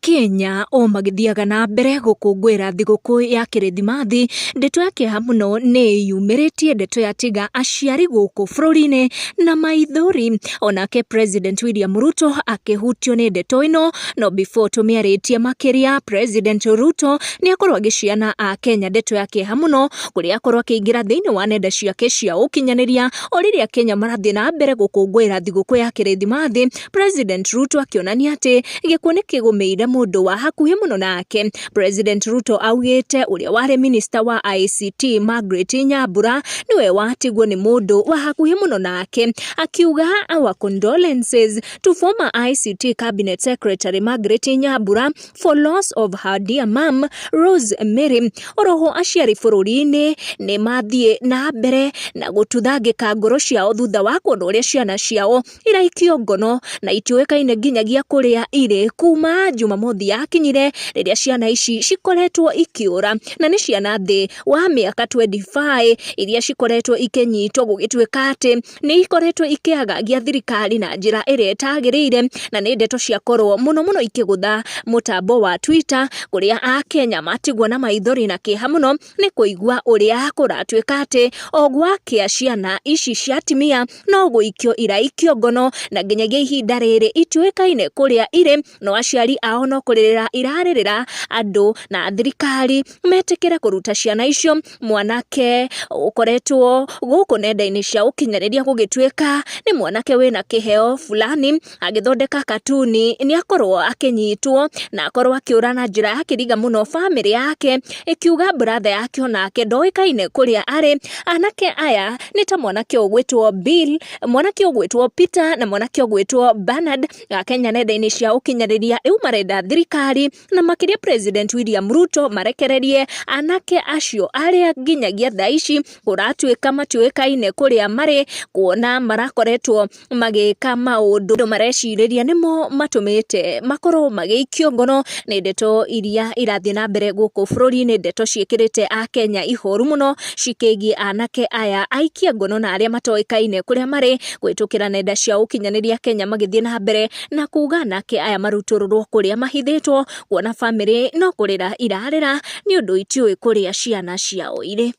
Akenya o magithiaga na mbere gũkũngũĩra thigũkũ ya Kirithimathi, ndeto ya kĩeha mũno nĩ yumĩrĩtie ndeto ya tiga aciari gũkũ bũrũri-inĩ na maithori. Onake President William Ruto akĩhutio nĩ ndeto ĩno, no before tũmĩarĩtie makĩria, President Ruto nĩ akorwo agĩciana Akenya ndeto ya kĩeha mũno, kũrĩa akorwo akĩingĩra thĩinĩ wa nenda ciake cia ũkinyanĩria o rĩrĩa Kenya marathiĩ na mbere gũkũngũĩra thigũkũ ya Kirithimathi. President Ruto akĩonania atĩ gĩkuũ nĩ kĩgũmĩire mũndũ wa hakuhĩ mũno nake. President Ruto augĩte ũrĩa warĩ minister wa ICT Margaret Nyambura niwe watigwo nĩ mũndũ wa hakuhĩ mũno nake, akiuga our condolences to former ICT cabinet secretary Margaret Nyambura for loss of her dear mom Rose Mary. Oroho aciari bũrũri-inĩ nĩ mathiĩ na mbere na gũtuthangĩka ngoro ciao thutha wa kuona ũrĩa ciana ciao iraikio ngono na itiũĩkaine nginyagia kũrĩa irĩ kuma Jumamothi yakinyire rĩrĩa ciana ici cikoretwo ikiũra, na nĩ ciana thĩ wa mĩaka 25 iria cikoretwo ikĩnyitwo gũgĩtuĩka atĩ nĩ ikoretwo ikĩagagia thirikari na njĩra ĩrĩa ĩtagĩrĩire, na nĩ ndeto ciakorwo mũno ikĩgũtha mũtambo wa Twitter, kũrĩa Akenya matigwo na maithori na kĩeha mũno nĩ kũigua ũrĩa kũratuĩka atĩ o gwakĩa ciana ici cia atimia no gũikio iraikio ngono na nginyagia ihinda rĩrĩ itiũĩkaine kũrĩa irĩ, no aciari ao no kũrĩrĩra irarĩrĩra andũ na thirikari metĩkĩre kũruta ciana icio. Mwanake ũkoretwo gũkũ nenda-inĩ cia ũkinyanĩria gũgĩtuĩka nĩ mwanake wĩna kĩheo fulani, agĩthondeka katuni nĩ akorwo akĩnyitwo na akorwo akĩũra na njĩra ya kĩriga mũno, famĩlĩ yake ĩkiuga brother yake onake ndoĩkaine kũrĩa arĩ. Anake aya nĩ ta mwanake ũgwĩtwo Bill, mwanake ũgwĩtwo Peter na mwanake ũgwĩtwo Bernard. Akenya nenda-inĩ cia ũkinyanĩria rĩu marenda thirikari na makĩria President William Ruto marekererie anake acio arĩa nginyagia thaa ici kũratuĩka matiũĩkaine kũrĩa marĩ, kuona marakoretwo magĩka maũndũ marecirĩria nĩmo matũmĩte makorwo magĩikio ngono. Nĩ ndeto iria irathiĩ na mbere gũkũ bũrũri-inĩ, ndeto ciĩkĩrĩte Akenya ihoru mũno cikĩgiĩ anake aya aikia ngono na arĩa matoĩkaine kũrĩa marĩ, kũhĩtũkĩra nenda cia ũkinyanĩria Kenya magĩthiĩ na mbere na kuga anake aya marutũrũrwo kũrĩa mahithĩtwo, kuona famĩlĩ no kũrĩra irarĩra nĩ ũndũ itiũĩ kũrĩa ciana ciao irĩ.